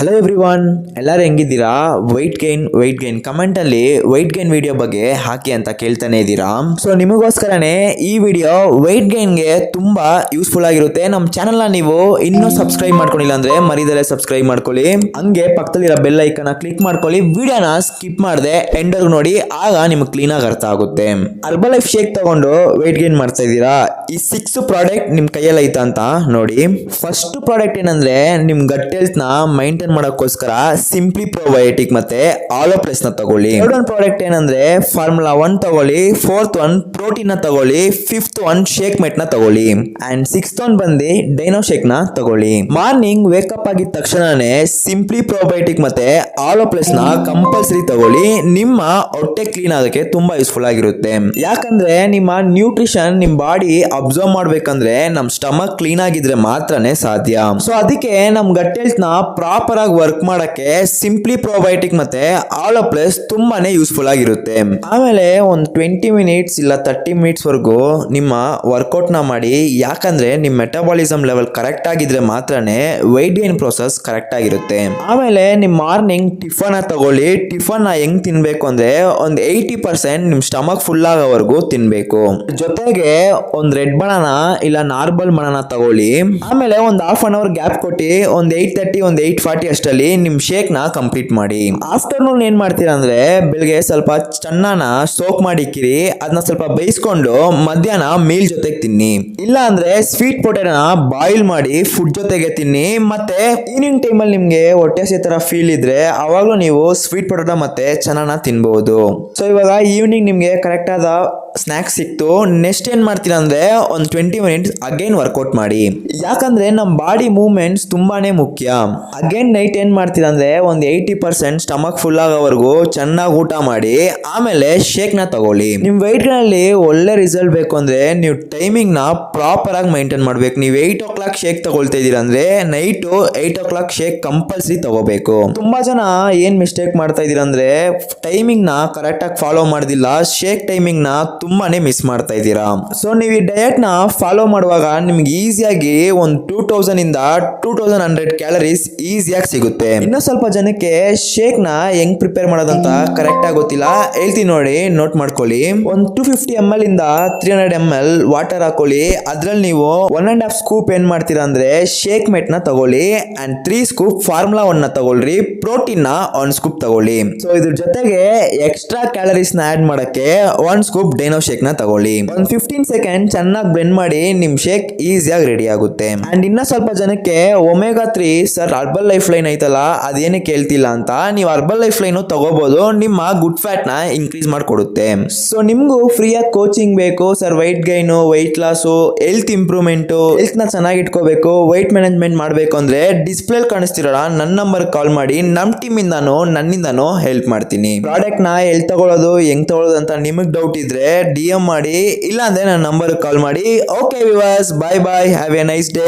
Hello everyone, ಎಲ್ಲರೂ ಹೆಂಗಿದ್ದೀರಾ? Weight gain ಕಮೆಂಟಲ್ಲಿ ವೆಯ್ಟ್ ಗೈನ್ ವಿಡಿಯೋ ಬಗ್ಗೆ ಹಾಕಿ ಅಂತ ಕೇಳ್ತಾನೆ ಇದ್ದೀರಾ. ಸೊ ನಿಮಗೋಸ್ಕರನೇ ಈ ವಿಡಿಯೋ ವೆಯ್ಟ್ ಗೈನ್ಗೆ ತುಂಬಾ ಯೂಸ್ಫುಲ್ ಆಗಿರುತ್ತೆ. ನಮ್ಮ ಚಾನಲ್ನ ನೀವು ಇನ್ನೂ ಸಬ್ಸ್ಕ್ರೈಬ್ ಮಾಡ್ಕೊಂಡಿಲ್ಲ ಅಂದ್ರೆ ಮರಿದಲ್ಲೇ ಸಬ್ಸ್ಕ್ರೈಬ್ ಮಾಡ್ಕೊಳ್ಳಿ. ಹಂಗೆ ಪಕ್ಕದಲ್ಲಿರೋ ಬೆಲ್ ಐಕನ್ನ ಕ್ಲಿಕ್ ಮಾಡ್ಕೊಳ್ಳಿ. ವಿಡಿಯೋನ ಸ್ಕಿಪ್ ಮಾಡದೆ ಎಂಡರ್ಗ್ ನೋಡಿ, ಆಗ ನಿಮ್ಗೆ ಕ್ಲೀನ್ ಆಗಿ ಅರ್ಥ ಆಗುತ್ತೆ. ಹರ್ಬಲ್ ಲೈಫ್ ಶೇಕ್ ತಗೊಂಡು ವೆಯ್ಟ್ ಗೈನ್ ಮಾಡ್ತಾ ಇದ್ದೀರಾ? ಈ 6 ಪ್ರಾಡಕ್ಟ್ ನಿಮ್ ಕೈಯಲ್ಲಿ ಐತಾ ಅಂತ ನೋಡಿ. ಫಸ್ಟ್ ಪ್ರಾಡಕ್ಟ್ ಏನಂದ್ರೆ ನಿಮ್ ಗಟ್ ಹೆಲ್ತ್ ನ ಮೈಂಟೈನ್ ಮಾಡೋಕ್ಕೋಸ್ಕರ ಸಿಂಪ್ಲಿ ಪ್ರೋಬಯೋಟಿಕ್ ಮತ್ತೆ ಆಲೋ ಪ್ಲಸ್ ನ ತಗೊಳ್ಳಿ. ಥರ್ಡ್ ಪ್ರಾಡಕ್ಟ್ ಏನಂದ್ರೆ ಫಾರ್ಮುಲಾ 1 ತಗೊಳ್ಳಿ. ಫೋರ್ತ್ ಒನ್ ಪ್ರೋಟೀನ್ ನ ತಗೊಳ್ಳಿ. ಫಿಫ್ತ್ ಒನ್ ಶೇಕ್ ಮೇಟ್ ನ ತಗೊಳ್ಳಿ. ಅಂಡ್ ಸಿಕ್ಸ್ತ್ ಒನ್ ಬಂದು ಡೈನೋ ಶೇಕ್ ನ ತಗೊಳ್ಳಿ. ಮಾರ್ನಿಂಗ್ ವೇಕಪ್ ಆಗಿದ ತಕ್ಷಣನೇ ಸಿಂಪ್ಲಿ ಪ್ರೋಬಯೋಟಿಕ್ ಮತ್ತೆ ಆಲೋ ಪ್ಲಸ್ ನ ಕಂಪಲ್ಸರಿ ತಗೊಳ್ಳಿ. ನಿಮ್ಮ ಹೊಟ್ಟೆ ಕ್ಲೀನ್ ಆಗೋಕೆ ತುಂಬಾ ಯೂಸ್ಫುಲ್ ಆಗಿರುತ್ತೆ. ಯಾಕಂದ್ರೆ ನಿಮ್ಮ ನ್ಯೂಟ್ರಿಷನ್ ನಿಮ್ ಬಾಡಿ ಅಬ್ಸರ್ವ್ ಮಾಡ್ಬೇಕಂದ್ರೆ ನಮ್ ಸ್ಟಮಕ್ ಕ್ಲೀನ್ ಆಗಿದ್ರೆ ಮಾತ್ರನೇ ಸಾಧ್ಯ. ಸೊ ಅದಕ್ಕೆ ನಮ್ ಗಟ್ ಹೆಲ್ತ್ ನ ಪ್ರಾಪರ್ ಆಗಿ ವರ್ಕ್ ಮಾಡಕ್ಕೆ ಸಿಂಪ್ಲಿ ಪ್ರೋಬಯೋಟಿಕ್ ಮತ್ತೆ ಆಲೋ ಪ್ಲಸ್ ತುಂಬಾನೇ ಯೂಸ್ಫುಲ್ ಆಗಿರುತ್ತೆ. ಆಮೇಲೆ ಒಂದು 20 ಮಿನಿಟ್ಸ್ ಇಲ್ಲ 30 ಮಿನಿಟ್ಸ್ ವರೆಗೂ ನಿಮ್ಮ ವರ್ಕೌಟ್ ನ ಮಾಡಿ. ಯಾಕಂದ್ರೆ ನಿಮ್ ಮೆಟಬಾಲಿಸಮ್ ಲೆವೆಲ್ ಕರೆಕ್ಟ್ ಆಗಿದ್ರೆ ಮಾತ್ರನೇ ವೆಯ್ಟ್ ಗೈನ್ ಪ್ರೋಸೆಸ್ ಕರೆಕ್ಟ್ ಆಗಿರುತ್ತೆ. ಆಮೇಲೆ ನಿಮ್ ಮಾರ್ನಿಂಗ್ ಟಿಫನ್ ತಗೊಳ್ಳಿ. ಟಿಫನ್ ಹೆಂಗ್ ತಿನ್ಬೇಕು ಅಂದ್ರೆ ಒಂದು 80% ನಿಮ್ ಸ್ಟಮಕ್ ಫುಲ್ ಆಗೋವರೆಗೂ ತಿನ್ಬೇಕು. ಜೊತೆಗೆ ಒಂದ್ ರೆಡ್ ಬನಾನಾ ಇಲ್ಲ ನಾರ್ಮಲ್ ಬನಾನಾ ತಗೊಳ್ಳಿ. ಆಮೇಲೆ ಒಂದು ಹಾಫ್ ಅನ್ ಅವರ್ ಗ್ಯಾಪ್ ಕೊಟ್ಟು ಒಂದು 8:30 ಒಂದು 8:40 ಅಷ್ಟಲ್ಲಿ ನಿಮ್ ಶೇಕ್ ನ ಕಂಪ್ಲೀಟ್ ಮಾಡಿ. ಆಫ್ಟರ್ನೂನ್ ಏನ್ ಮಾಡ್ತೀರಾ ಅಂದ್ರೆ ಬೆಳಿಗ್ಗೆ ಸ್ವಲ್ಪ ಚೆನ್ನಾನ ಸೋಕ್ ಮಾಡಿ ಇಕ್ಕಿರಿ. ಅದನ್ನ ಸ್ವಲ್ಪ ಬೇಯಿಸ್ಕೊಂಡು ಮಧ್ಯಾಹ್ನ ಮೀಲ್ ಜೊತೆಗೆ ತಿನ್ನಿ. ಇಲ್ಲ ಅಂದ್ರೆ ಸ್ವೀಟ್ ಪೊಟೆಟೋನ ಬಾಯ್ಲ್ ಮಾಡಿ ಫುಡ್ ಜೊತೆಗೆ ತಿನ್ನಿ. ಮತ್ತೆ ಈವ್ನಿಂಗ್ ಟೈಮಲ್ಲಿ ನಿಮ್ಗೆ ಹೊಟ್ಟೆ ಹಸಿವು ತರ ಫೀಲ್ ಇದ್ರೆ ಅವಾಗಲೂ ನೀವು ಸ್ವೀಟ್ ಪೊಟೆಟೋ ಮತ್ತೆ ಚೆನ್ನಾನ ತಿನ್ಬಹುದು. ಸೊ ಇವಾಗ ಈವ್ನಿಂಗ್ ನಿಮ್ಗೆ ಕರೆಕ್ಟ್ ಆದ ಸ್ನಾಕ್ಸ್ ಸಿಕ್ತು. ನೆಕ್ಸ್ಟ್ ಏನ್ ಮಾಡ್ತೀರಾ ಅಂದ್ರೆ ಒಂದು 20 ಮಿನಿಟ್ಸ್ ಅಗೈನ್ ವರ್ಕೌಟ್ ಮಾಡಿ. ಯಾಕಂದ್ರೆ ನಮ್ಮ ಬಾಡಿ ಮೂವ್ಮೆಂಟ್ಸ್ ತುಂಬಾನೇ ಮುಖ್ಯ. ಅಗೈನ್ ನೈಟ್ ಏನ್ ಮಾಡ್ತೀರಾ ಅಂದ್ರೆ ಒಂದು 80% ಸ್ಟಮಕ್ ಫುಲ್ ಆಗೋವರೆಗೂ ಚೆನ್ನಾಗಿ ಊಟ ಮಾಡಿ. ಆಮೇಲೆ ಶೇಕ್ ನ ತಗೊಳ್ಳಿ. ನಿಮ್ ವೆಯ್ಟ್ ಗಳಲ್ಲಿ ಒಳ್ಳೆ ರಿಸಲ್ಟ್ ಬೇಕು ಅಂದ್ರೆ ನೀವು ಟೈಮಿಂಗ್ ನ ಪ್ರಾಪರ್ ಆಗಿ ಮೈಂಟೈನ್ ಮಾಡ್ಬೇಕು. ನೀವು 8 o'clock ಶೇಕ್ ತಗೊಳ್ತಾ ಇದೀರ ಅಂದ್ರೆ ನೈಟ್ 8 o'clock ಶೇಕ್ ಕಂಪಲ್ಸರಿ ತಗೋಬೇಕು. ತುಂಬಾ ಜನ ಏನ್ ಮಿಸ್ಟೇಕ್ ಮಾಡ್ತಾ ಇದೀರ ಅಂದ್ರೆ ಟೈಮಿಂಗ್ ನ ಕರೆಕ್ಟ್ ಆಗಿ ಫಾಲೋ ಮಾಡೋದಿಲ್ಲ. ಶೇಕ್ ಟೈಮಿಂಗ್ ನ ತುಂಬಾನೇ ಮಿಸ್ ಮಾಡ್ತಾ ಇದ್ದೀರಾ. ಸೊ ನೀವು ಈ ಡಯಟ್ ನ ಫಾಲೋ ಮಾಡುವಾಗ ನಿಮ್ಗೆ ಈಸಿಯಾಗಿ ಒಂದು 2000 ಇಂದ 2100 ಕ್ಯಾಲರೀಸ್ ಈಸಿಯಾಗಿ ಸಿಗುತ್ತೆ. ಇನ್ನೂ ಸ್ವಲ್ಪ ಜನಕ್ಕೆ ಶೇಕ್ ನ ಹೆಂಗ್ ಪ್ರಿಪೇರ್ ಮಾಡೋದಂತ ಕರೆಕ್ಟ್ ಆಗಿ ಗೊತ್ತಿಲ್ಲ. ಹೇಳ್ತೀನಿ ನೋಡಿ, ನೋಟ್ ಮಾಡ್ಕೊಳ್ಳಿ. ಒಂದು 250 ml ಇಂದ 300 ml ವಾಟರ್ ಹಾಕೊಳ್ಳಿ. ಅದ್ರಲ್ಲಿ ನೀವು 1.5 ಸ್ಕೂಪ್ ಏನ್ ಮಾಡ್ತೀರಾ ಅಂದ್ರೆ ಶೇಕ್ ಮೇಟ್ ನ ತಗೊಳ್ಳಿ. ಅಂಡ್ 3 ಸ್ಕೂಪ್ ಫಾರ್ಮುಲಾ 1 ನ ತಗೊಳ್ರಿ. ಪ್ರೋಟೀನ್ ನ 1 ಸ್ಕೂಪ್ ತಗೊಳ್ಳಿ. ಸೊ ಇದ್ರ ಜೊತೆಗೆ ಎಕ್ಸ್ಟ್ರಾ ಕ್ಯಾಲರೀಸ್ ನ ಆಡ್ ಮಾಡಕ್ಕೆ 1 ಸ್ಕೂಪ್ ಡೈನೋ ಶೇಕ್ ನ ತಗೊಳ್ಳಿ. ಒಂದು 15 ಸೆಕೆಂಡ್ ಚೆನ್ನಾಗಿ ಬ್ಲೆಂಡ್ ಮಾಡಿ ನಿಮ್ ಶೇಕ್ ಈಸಿಯಾಗಿ ರೆಡಿ ಆಗುತ್ತೆ. ಅಂಡ್ ಇನ್ನ ಸ್ವಲ್ಪ ಜನಕ್ಕೆ omega 3 sir herbal life line ಐತಲ್ಲ ಅದೇನೇ ಕೇಳ್ತಿಲ್ಲ ಅಂತ, ನೀವು ಹರ್ಬಲ್ ಲೈಫ್ ಲೈನ್ ತಗೋಬಹುದು. ನಿಮ್ಮ ಗುಡ್ ಫ್ಯಾಟ್ ನ ಇನ್ಕ್ರೀಸ್ ಮಾಡಿಕೊಡುತ್ತೆ. ಸೊ ನಿಮ್ಗೂ ಫ್ರೀಯಾಗಿ ಕೋಚಿಂಗ್ ಬೇಕು sir, weight gain, weight loss, health improvement, health ನ ಚೆನ್ನಾಗಿ ಇಟ್ಕೋಬೇಕು, ವೆಯ್ಟ್ ಮ್ಯಾನೇಜ್ಮೆಂಟ್ ಮಾಡಬೇಕು ಅಂದ್ರೆ ಡಿಸ್ಪ್ಲೇ ಕಾಣಿಸ್ತಿರೋಣ ನನ್ನ ನಂಬರ್ ಕಾಲ್ ಮಾಡಿ. ನಮ್ ಟೀಮ್ ಇಂದಾನು ನನ್ನಿಂದಾನು ಹೆಲ್ಪ್ ಮಾಡ್ತೀನಿ. ಪ್ರಾಡಕ್ಟ್ ನ ಎಲ್ಲಿ ತಗೊಳ್ಳೋದು ಹೆಂಗ್ ತಗೊಳ್ಳೋದು ಅಂತ ನಿಮಗ್ ಡೌಟ್ ಇದ್ರೆ DM ಮಾಡಿ. ಇಲ್ಲ ಅಂದ್ರೆ ನನ್ನ ನಂಬರ್ ಕಾಲ್ ಮಾಡಿ. Okay viewers, bye bye, have A nice day.